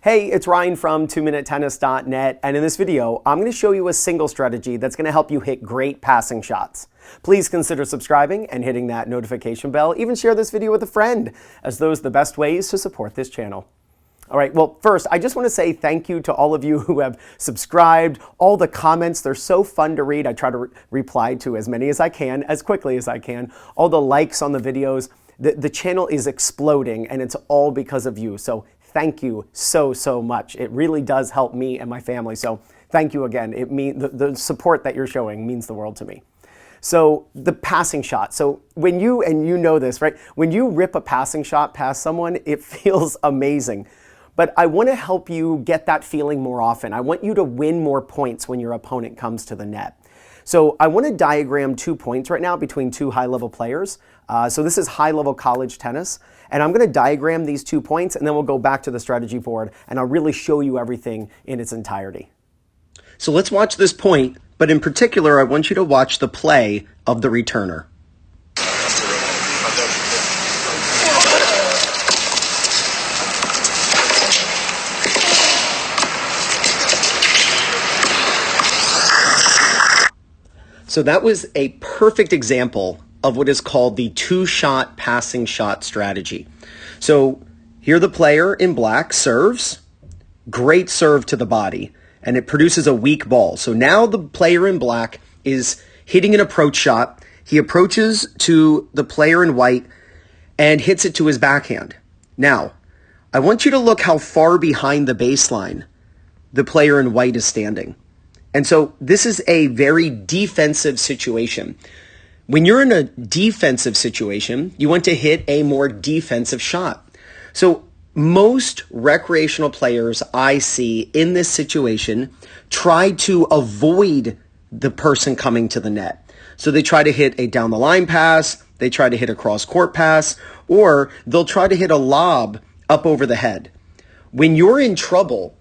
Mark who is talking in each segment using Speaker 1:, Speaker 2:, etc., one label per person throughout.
Speaker 1: Hey, it's Ryan from 2minutetennis.net, and in this video, I'm going to show you a single strategy that's going to help you hit great passing shots. Please consider subscribing and hitting that notification bell. Even share this video with a friend, as those are the best ways to support this channel. All right, well, first, I just want to say thank you to all of you who have subscribed, all the comments. They're so fun to read. I try to reply to as many as I can, as quickly as I can. All the likes on the videos. The channel is exploding, and it's all because of you. So thank you so much. It really does help me and my family. So thank you again. The support that you're showing means the world to me. So the passing shot. So when you know this, right? When you rip a passing shot past someone, it feels amazing. But I want to help you get that feeling more often. I want you to win more points when your opponent comes to the net. So I want to diagram 2 points right now between two high-level players. So this is high-level college tennis. And I'm going to diagram these 2 points, and then we'll go back to the strategy board, and I'll really show you everything in its entirety.
Speaker 2: So let's watch this point, but in particular, I want you to watch the play of the returner. So that was a perfect example of what is called the two-shot passing shot strategy. So here the player in black serves, great serve to the body, and it produces a weak ball. So now the player in black is hitting an approach shot. He approaches to the player in white and hits it to his backhand. Now, I want you to look how far behind the baseline the player in white is standing. And so this is a very defensive situation. When you're in a defensive situation, you want to hit a more defensive shot. So most recreational players I see in this situation try to avoid the person coming to the net. So they try to hit a down the line pass, they try to hit a cross court pass, or they'll try to hit a lob up over the head. When you're in trouble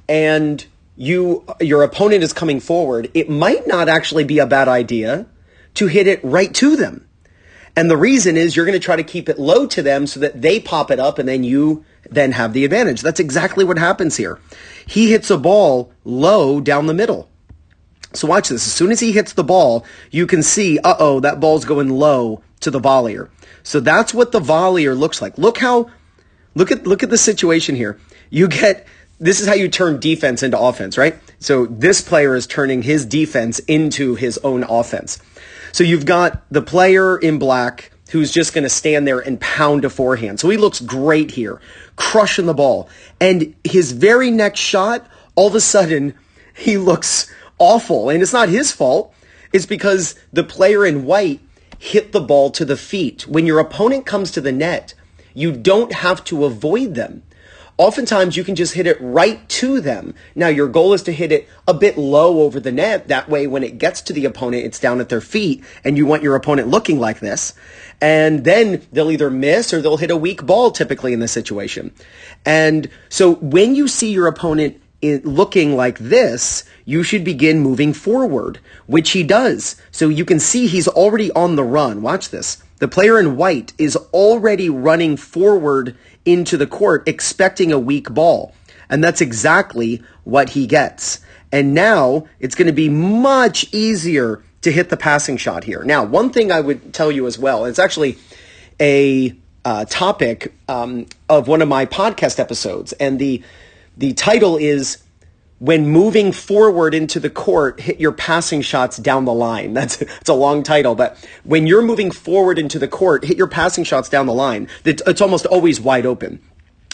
Speaker 2: and your opponent is coming forward, it might not actually be a bad idea to hit it right to them. And the reason is you're going to try to keep it low to them so that they pop it up and then you then have the advantage. That's exactly what happens here. He hits a ball low down the middle. So watch this. As soon as he hits the ball, you can see, that ball's going low to the volleyer. So that's what the volleyer looks like. Look at the situation here. This is how you turn defense into offense, right? So this player is turning his defense into his own offense. So you've got the player in black who's just going to stand there and pound a forehand. So he looks great here, crushing the ball. And his very next shot, all of a sudden, he looks awful. And it's not his fault. It's because the player in white hit the ball to the feet. When your opponent comes to the net, you don't have to avoid them. Oftentimes, you can just hit it right to them. Now, your goal is to hit it a bit low over the net. That way, when it gets to the opponent, it's down at their feet, and you want your opponent looking like this. And then they'll either miss or they'll hit a weak ball, typically in this situation. And so when you see your opponent looking like this, you should begin moving forward, which he does. So you can see he's already on the run. Watch this. The player in white is already running forward into the court, expecting a weak ball. And that's exactly what he gets. And now it's going to be much easier to hit the passing shot here. Now, one thing I would tell you as well, it's actually a topic of one of my podcast episodes. And the title is, when moving forward into the court, hit your passing shots down the line. It's a long title, but when you're moving forward into the court, hit your passing shots down the line. It's almost always wide open.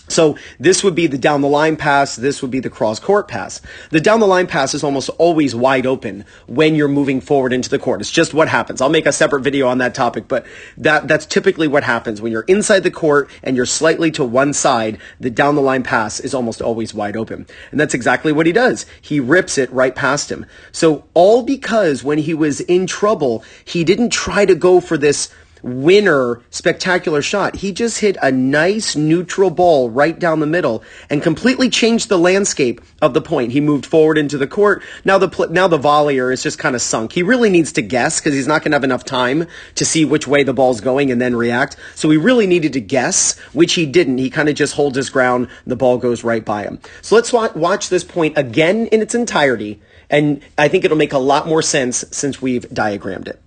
Speaker 2: So this would be the down the line pass. This would be the cross court pass. The down the line pass is almost always wide open when you're moving forward into the court. It's just what happens. I'll make a separate video on that topic, but that's typically what happens when you're inside the court and you're slightly to one side. The down the line pass is almost always wide open. And that's exactly what he does. He rips it right past him. So all because when he was in trouble, he didn't try to go for this winner, spectacular shot. He just hit a nice neutral ball right down the middle and completely changed the landscape of the point. He moved forward into the court. Now the volleyer is just kind of sunk. He really needs to guess because he's not going to have enough time to see which way the ball's going and then react. So he really needed to guess, which he didn't. He kind of just holds his ground. The ball goes right by him. So let's watch this point again in its entirety. And I think it'll make a lot more sense since we've diagrammed it.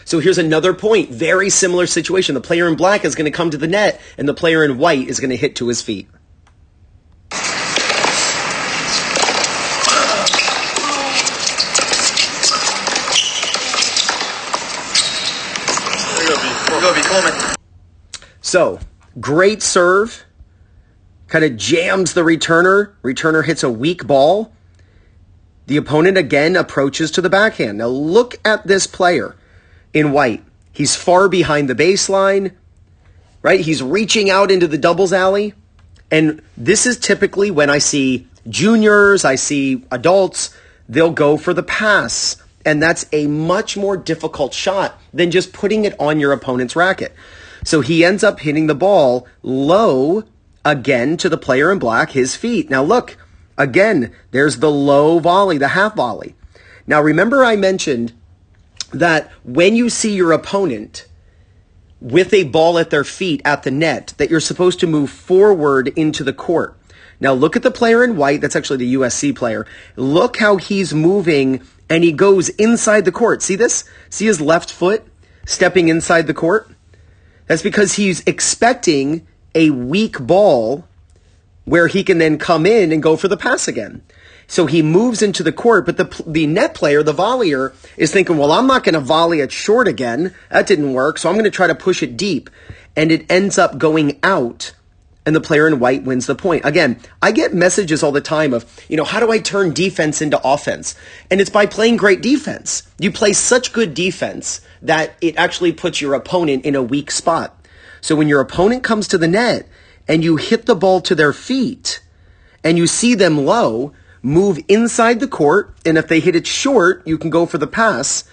Speaker 2: So here's another point, very similar situation. The player in black is going to come to the net, and the player in white is going to hit to his feet. So, great serve, kind of jams the returner. Returner hits a weak ball. The opponent again approaches to the backhand. Now look at this player in white. He's far behind the baseline, right? He's reaching out into the doubles alley. And this is typically when I see juniors, I see adults, they'll go for the pass. And that's a much more difficult shot than just putting it on your opponent's racket. So he ends up hitting the ball low again to the player in black, his feet. Now look, again, there's the low volley, the half volley. Now remember I mentioned that when you see your opponent with a ball at their feet at the net, that you're supposed to move forward into the court. Now look at the player in white, that's actually the USC player. Look how he's moving and he goes inside the court. See this? See his left foot stepping inside the court? That's because he's expecting a weak ball where he can then come in and go for the pass again. So he moves into the court, but the net player, the volleyer, is thinking, well, I'm not going to volley it short again. That didn't work, so I'm going to try to push it deep. And it ends up going out, and the player in white wins the point. Again, I get messages all the time of, how do I turn defense into offense? And it's by playing great defense. You play such good defense that it actually puts your opponent in a weak spot. So when your opponent comes to the net and you hit the ball to their feet and you see them low, move inside the court, and if they hit it short, you can go for the pass.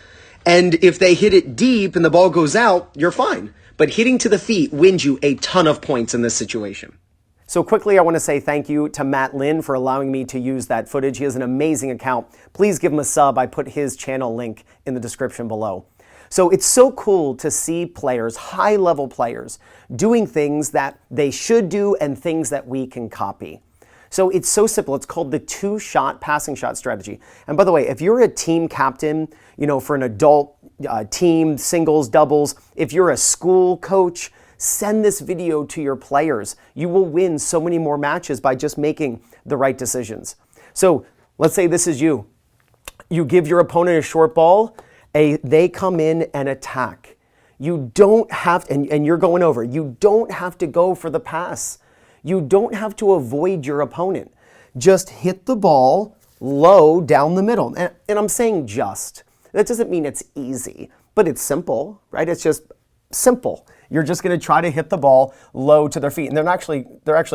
Speaker 2: And if they hit it deep and the ball goes out, you're fine. But hitting to the feet wins you a ton of points in this situation.
Speaker 1: So quickly, I want to say thank you to Matt Lin for allowing me to use that footage. He has an amazing account. Please give him a sub. I put his channel link in the description below. So it's so cool to see players, high-level players, doing things that they should do and things that we can copy. So it's so simple. It's called the two-shot passing shot strategy. And by the way, if you're a team captain, for an adult team, singles, doubles, if you're a school coach, send this video to your players. You will win so many more matches by just making the right decisions. So let's say this is you. You give your opponent a short ball, they come in and attack. You don't have, and you're going over, you don't have to go for the pass. You don't have to avoid your opponent. Just hit the ball low down the middle. And I'm saying just. That doesn't mean it's easy, but it's simple, right? It's just simple. You're just going to try to hit the ball low to their feet. And they're actually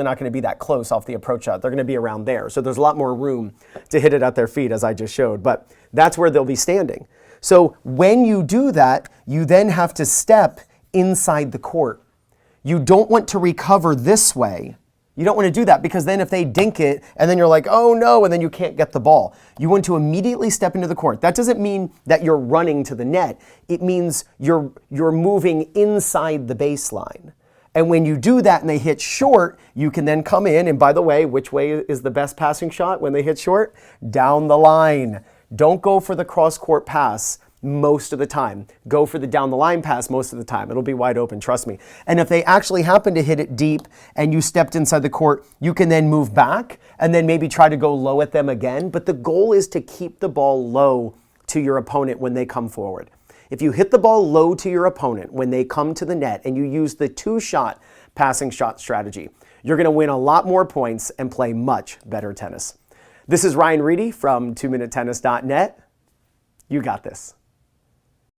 Speaker 1: not going to be that close off the approach shot. They're going to be around there. So there's a lot more room to hit it at their feet, as I just showed. But that's where they'll be standing. So when you do that, you then have to step inside the court. You don't want to recover this way. You don't want to do that because then if they dink it and then you're like, oh no, and then you can't get the ball. You want to immediately step into the court. That doesn't mean that you're running to the net. It means you're moving inside the baseline. And when you do that and they hit short, you can then come in. And by the way, which way is the best passing shot when they hit short? Down the line. Don't go for the cross-court pass most of the time. Go for the down-the-line pass most of the time. It'll be wide open, trust me. And if they actually happen to hit it deep and you stepped inside the court, you can then move back and then maybe try to go low at them again. But the goal is to keep the ball low to your opponent when they come forward. If you hit the ball low to your opponent when they come to the net and you use the two-shot passing shot strategy, you're going to win a lot more points and play much better tennis. This is Ryan Reedy from 2minutetennis.net. You got this.